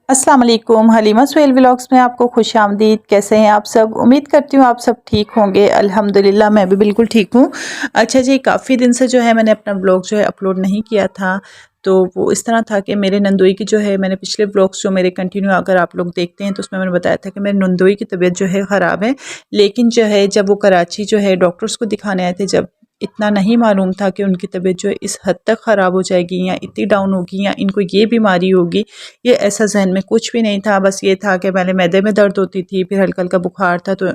अस्सलाम वालेकुम, हलीमा सुहेल व्लॉग्स में आपको खुशामदीद। कैसे हैं आप सब? उम्मीद करती हूँ आप सब ठीक होंगे। अल्हम्दुलिल्लाह मैं भी बिल्कुल ठीक हूँ। अच्छा जी, काफ़ी दिन से जो है मैंने अपना व्लॉग जो है अपलोड नहीं किया था। तो वो इस तरह था कि मेरे नंदोई की जो है, मैंने पिछले व्लॉग्स जो मेरे कंटिन्यू अगर आप लोग देखते हैं तो उसमें मैंने बताया था कि मेरे नंदोई की तबीयत जो है ख़राब है। लेकिन जो है जब वो कराची जो है डॉक्टर्स को दिखाने आए थे, जब इतना नहीं मालूम था कि उनकी तबीयत जो है इस हद तक ख़राब हो जाएगी या इतनी डाउन होगी या इनको ये बीमारी होगी, ये ऐसा ज़हन में कुछ भी नहीं था। बस ये था कि पहले मैदे में दर्द होती थी, फिर हल्का-हल्का बुखार था, तो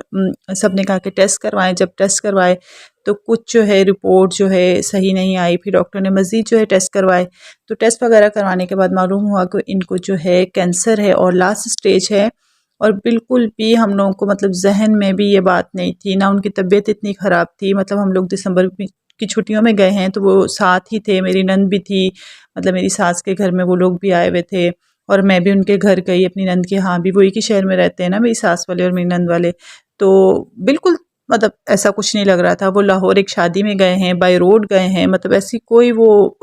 सब ने कहा कि टेस्ट करवाएँ। जब टेस्ट करवाए तो कुछ जो है रिपोर्ट जो है सही नहीं आई। फिर डॉक्टर ने मज़ीद जो है टेस्ट करवाए, तो टेस्ट वगैरह करवाने के बाद मालूम हुआ कि इनको जो है कैंसर है और लास्ट स्टेज है। और बिल्कुल भी हम लोगों को मतलब ज़हन में भी ये बात नहीं थी, ना उनकी तबीयत इतनी ख़राब थी। मतलब हम लोग दिसंबर की छुट्टियों में गए हैं तो वो साथ ही थे, मेरी नंद भी थी, मतलब मेरी सास के घर में वो लोग भी आए हुए थे और मैं भी उनके घर गई अपनी नंद के यहाँ भी। वो एक ही शहर में रहते हैं ना, मेरी सास वाले और मेरी नंद वाले। तो बिल्कुल मतलब ऐसा कुछ नहीं लग रहा था। वो लाहौर एक शादी में गए हैं, बाय रोड गए हैं, मतलब ऐसी कोई वो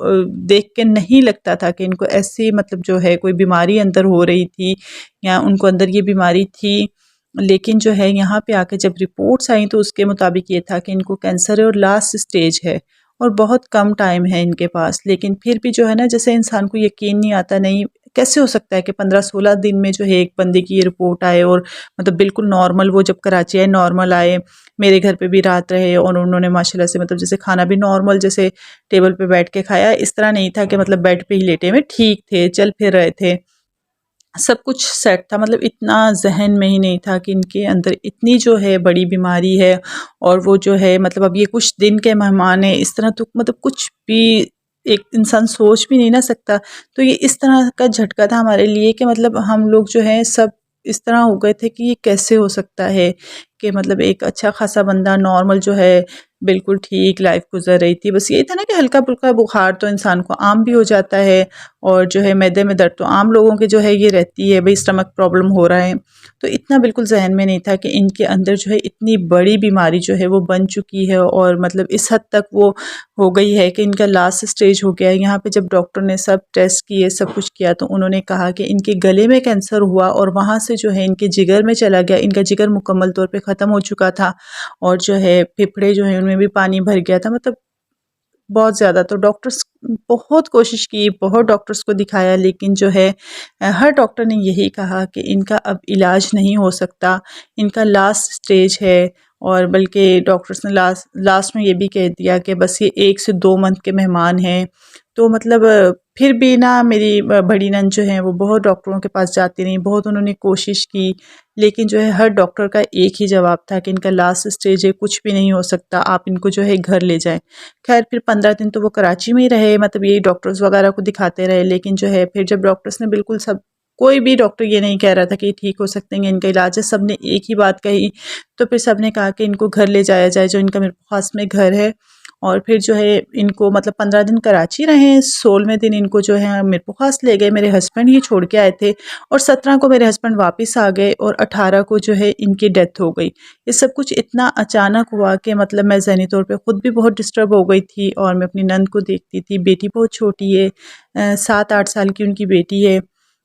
देख के नहीं लगता था कि इनको ऐसी मतलब जो है कोई बीमारी अंदर हो रही थी या उनको अंदर ये बीमारी थी। लेकिन जो है यहाँ पे आके जब रिपोर्ट्स आई तो उसके मुताबिक ये था कि इनको कैंसर है और लास्ट स्टेज है और बहुत कम टाइम है इनके पास। लेकिन फिर भी जो है ना, जैसे इंसान को यकीन नहीं आता, नहीं कैसे हो सकता है कि 15-16 दिन में जो है एक बंदे की ये रिपोर्ट आए और मतलब बिल्कुल नॉर्मल। वो जब कराची आए नॉर्मल आए, मेरे घर पे भी रात रहे और उन्होंने माशाल्लाह से मतलब जैसे खाना भी नॉर्मल, जैसे टेबल पे बैठ के खाया। इस तरह नहीं था कि मतलब बेड पे ही लेटे हुए, ठीक थे, चल फिर रहे थे, सब कुछ सेट था। मतलब इतना ज़हन में ही नहीं था कि इनके अंदर इतनी जो है बड़ी बीमारी है। और वो जो है मतलब अब ये कुछ दिन के मेहमान हैं, इस तरह तो मतलब कुछ भी एक इंसान सोच भी नहीं ना सकता। तो ये इस तरह का झटका था हमारे लिए कि मतलब हम लोग जो है सब इस तरह हो गए थे कि ये कैसे हो सकता है कि मतलब एक अच्छा खासा बंदा नॉर्मल जो है बिल्कुल ठीक लाइफ गुजर रही थी। बस यही था ना कि हल्का-फुल्का बुखार तो इंसान को आम भी हो जाता है और जो है मैदे में दर्द तो आम लोगों के जो है ये रहती है, भई स्टमक प्रॉब्लम हो रहा है। तो इतना बिल्कुल ज़हन में नहीं था कि इनके अंदर जो है इतनी बड़ी बीमारी जो है वो बन चुकी है और मतलब इस हद तक वो हो गई है कि इनका लास्ट स्टेज हो गया है। यहाँ पे जब डॉक्टर ने सब टेस्ट किए, सब कुछ किया, तो उन्होंने कहा कि इनके गले में कैंसर हुआ और वहाँ से जो है इनके जिगर में चला गया। इनका जिगर मुकम्मल तौर पे ख़त्म हो चुका था और जो है फेफड़े जो हैं उनमें भी पानी भर गया था। मतलब बहुत ज़्यादा। तो डॉक्टर्स बहुत कोशिश की, बहुत डॉक्टर्स को दिखाया, लेकिन जो है हर डॉक्टर ने यही कहा कि इनका अब इलाज नहीं हो सकता, इनका लास्ट स्टेज है। और बल्कि डॉक्टर्स ने लास्ट लास्ट में ये भी कह दिया कि बस ये 1 से 2 मंथ के मेहमान हैं। तो मतलब फिर भी ना मेरी बड़ी नंद जो है वो बहुत डॉक्टरों के पास जाती रहीं, बहुत उन्होंने कोशिश की, लेकिन जो है हर डॉक्टर का एक ही जवाब था कि इनका लास्ट स्टेज है, कुछ भी नहीं हो सकता, आप इनको जो है घर ले जाएँ। खैर फिर 15 दिन तो वो कराची में ही रहे, मतलब यही डॉक्टर्स वगैरह को दिखाते रहे। लेकिन जो है फिर जब डॉक्टर्स ने बिल्कुल सब, कोई भी डॉक्टर ये नहीं कह रहा था कि ठीक हो सकते हैं, इनका इलाज है, सब ने एक ही बात कही। तो फिर सब ने कहा कि इनको घर ले जाया जाए, जो इनका मेरे पास में घर है। और फिर जो है इनको मतलब 15 दिन कराची रहे, 16वें दिन इनको जो है मेरे को ख़ास ले गए, मेरे हस्बैंड ही छोड़ के आए थे। और 17 को मेरे हस्बैंड वापस आ गए और 18 को जो है इनकी डेथ हो गई। ये सब कुछ इतना अचानक हुआ कि मतलब मैं ज़हनी तौर पे ख़ुद भी बहुत डिस्टर्ब हो गई थी और मैं अपनी नंद को देखती थी। बेटी बहुत छोटी है, 7-8 साल की उनकी बेटी है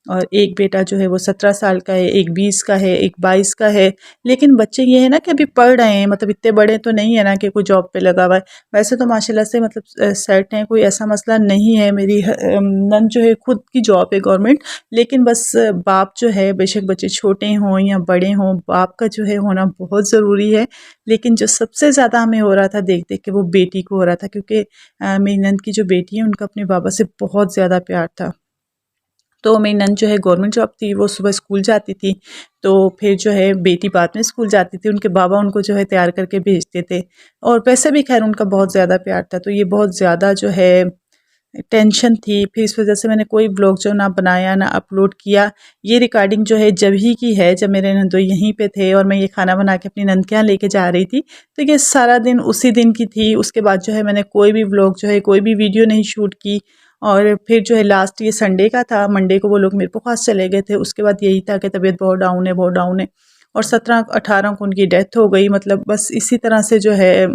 और एक बेटा जो है वो 17 साल का है, एक 20 का है, एक 22 का है। लेकिन बच्चे ये है ना कि अभी पढ़ रहे हैं, मतलब इतने बड़े तो नहीं है ना कि कोई जॉब पे लगा हुआ है। वैसे तो माशाल्लाह से मतलब सेट हैं, कोई ऐसा मसला नहीं है। मेरी नंद जो है खुद की जॉब है गवर्नमेंट। लेकिन बस बाप जो है, बेशक बच्चे छोटे हों या बड़े हों, बाप का जो है होना बहुत ज़रूरी है। लेकिन जो सबसे ज़्यादा हमें हो रहा था देख-देख के, वो बेटी को हो रहा था, क्योंकि मेरी नंद की जो बेटी है उनका अपने बाबा से बहुत ज़्यादा प्यार था। तो मेरी नंद जो है गवर्नमेंट जॉब थी, वो सुबह स्कूल जाती थी, तो फिर जो है बेटी बाद में स्कूल जाती थी, उनके बाबा उनको जो है तैयार करके भेजते थे। और वैसे भी खैर उनका बहुत ज़्यादा प्यार था, तो ये बहुत ज़्यादा जो है टेंशन थी। फिर इस वजह से मैंने कोई व्लॉग जो ना बनाया ना अपलोड किया। ये रिकॉर्डिंग जो है जब ही की है, जब मेरे नंदोई यहीं पे थे और मैं ये खाना बना के अपनी नंद के यहाँ लेके जा रही थी। तो ये सारा दिन उसी दिन की थी। उसके बाद जो है मैंने कोई भी व्लॉग जो है, कोई भी वीडियो नहीं शूट की। और फिर जो है लास्ट ये संडे का था, मंडे को वो लोग मेरे पास चले गए थे। उसके बाद यही था कि तबीयत बहुत डाउन है, बहुत डाउन है। और 17-18 को उनकी डेथ हो गई। मतलब बस इसी तरह से जो है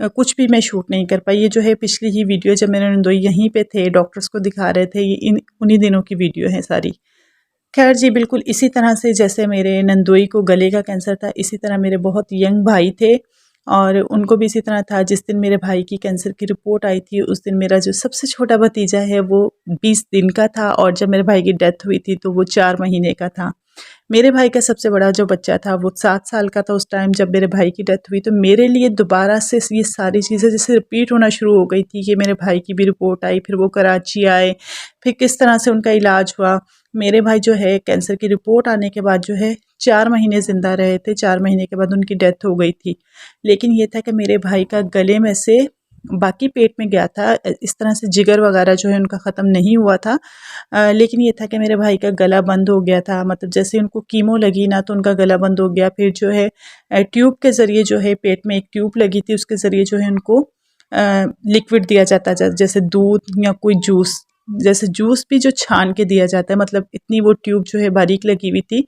कुछ भी मैं शूट नहीं कर पाई। ये जो है पिछली ही वीडियो, जब मेरे नंदोई यहीं पे थे, डॉक्टर्स को दिखा रहे थे, ये इन उन्हीं दिनों की वीडियो है सारी। खैर जी, बिल्कुल इसी तरह से जैसे मेरे नंदोई को गले का कैंसर था, इसी तरह मेरे बहुत यंग भाई थे और उनको भी इसी तरह था। जिस दिन मेरे भाई की कैंसर की रिपोर्ट आई थी, उस दिन मेरा जो सबसे छोटा भतीजा है वो 20 दिन का था और जब मेरे भाई की डेथ हुई थी तो वो 4 महीने का था। मेरे भाई का सबसे बड़ा जो बच्चा था वो 7 साल का था उस टाइम जब मेरे भाई की डेथ हुई। तो मेरे लिए दोबारा से ये सारी चीज़ें जैसे रिपीट होना शुरू हो गई थी कि मेरे भाई की भी रिपोर्ट आई, फिर वो कराची आए, फिर किस तरह से उनका इलाज हुआ। मेरे भाई जो है कैंसर की रिपोर्ट आने के बाद जो है 4 महीने ज़िंदा रहे थे, 4 महीने के बाद उनकी डेथ हो गई थी। लेकिन ये था कि मेरे भाई का गले में से बाकी पेट में गया था, इस तरह से जिगर वगैरह जो है उनका ख़त्म नहीं हुआ था। लेकिन ये था कि मेरे भाई का गला बंद हो गया था, मतलब जैसे उनको कीमो लगी ना तो उनका गला बंद हो गया। फिर जो है ट्यूब के ज़रिए जो है पेट में एक ट्यूब लगी थी, उसके ज़रिए जो है उनको लिक्विड दिया जाता है, जैसे दूध या कोई जूस, जैसे जूस भी जो छान के दिया जाता है, मतलब इतनी वो ट्यूब जो है बारीक लगी हुई थी।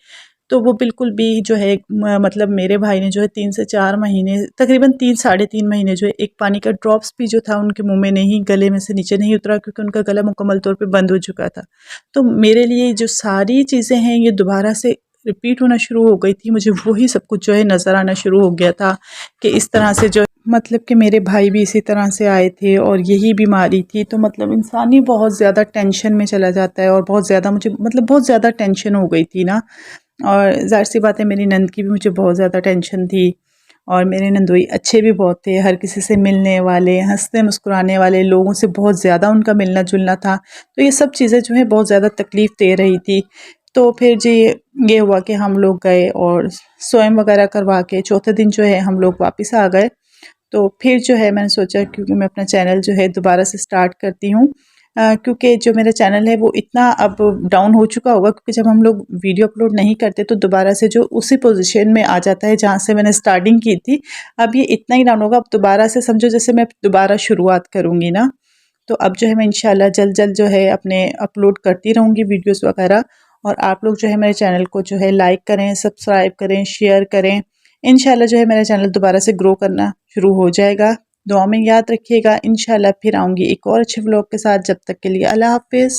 तो वो बिल्कुल भी जो है मतलब मेरे भाई ने जो है 3 से 4 महीने, तकरीबन 3 साढ़े 3 महीने जो है एक पानी का ड्रॉप्स भी जो था उनके मुँह में नहीं, गले में से नीचे नहीं उतरा, क्योंकि उनका गला मुकम्मल तौर पे बंद हो चुका था। तो मेरे लिए जो सारी चीज़ें हैं ये दोबारा से रिपीट होना शुरू हो गई थी। मुझे वही सब कुछ जो है नज़र आना शुरू हो गया था कि इस तरह से जो मतलब कि मेरे भाई भी इसी तरह से आए थे और यही बीमारी थी। तो मतलब इंसान ही बहुत ज़्यादा टेंशन में चला जाता है और बहुत ज़्यादा मुझे मतलब बहुत ज़्यादा टेंशन हो गई थी ना। और ज़ाहिर-सी बात है मेरी नंद की भी मुझे बहुत ज़्यादा टेंशन थी और मेरे नंदोई अच्छे भी बहुत थे, हर किसी से मिलने वाले, हँसते मुस्कुराने वाले, लोगों से बहुत ज़्यादा उनका मिलना-जुलना था। तो ये सब चीज़ें जो हैं बहुत ज़्यादा तकलीफ़ दे रही थी। तो फिर जी ये हुआ कि हम लोग गए और स्वयं वगैरह करवा के चौथे दिन जो है हम लोग वापस आ गए। तो फिर जो है मैंने सोचा क्योंकि मैं अपना चैनल जो है दोबारा से स्टार्ट करती हूँ, क्योंकि जो मेरा चैनल है वो इतना अब डाउन हो चुका होगा, क्योंकि जब हम लोग वीडियो अपलोड नहीं करते तो दोबारा से जो उसी पोजीशन में आ जाता है जहाँ से मैंने स्टार्टिंग की थी। अब ये इतना ही डाउन होगा, अब दोबारा से समझो जैसे मैं दोबारा शुरुआत करूँगी ना, तो अब जो है मैं इंशाल्लाह जल्द-जल्द जो है अपने अपलोड करती रहूँगी वीडियोज़ वगैरह। और आप लोग जो है मेरे चैनल को जो है लाइक करें, सब्सक्राइब करें, शेयर करें। इंशाल्लाह जो है मेरा चैनल दोबारा से ग्रो करना शुरू हो जाएगा। दुआ में याद रखिएगा। इंशाल्लाह फिर आऊँगी एक और अच्छे व्लॉग के साथ। जब तक के लिए अल्लाह हाफ़िज़।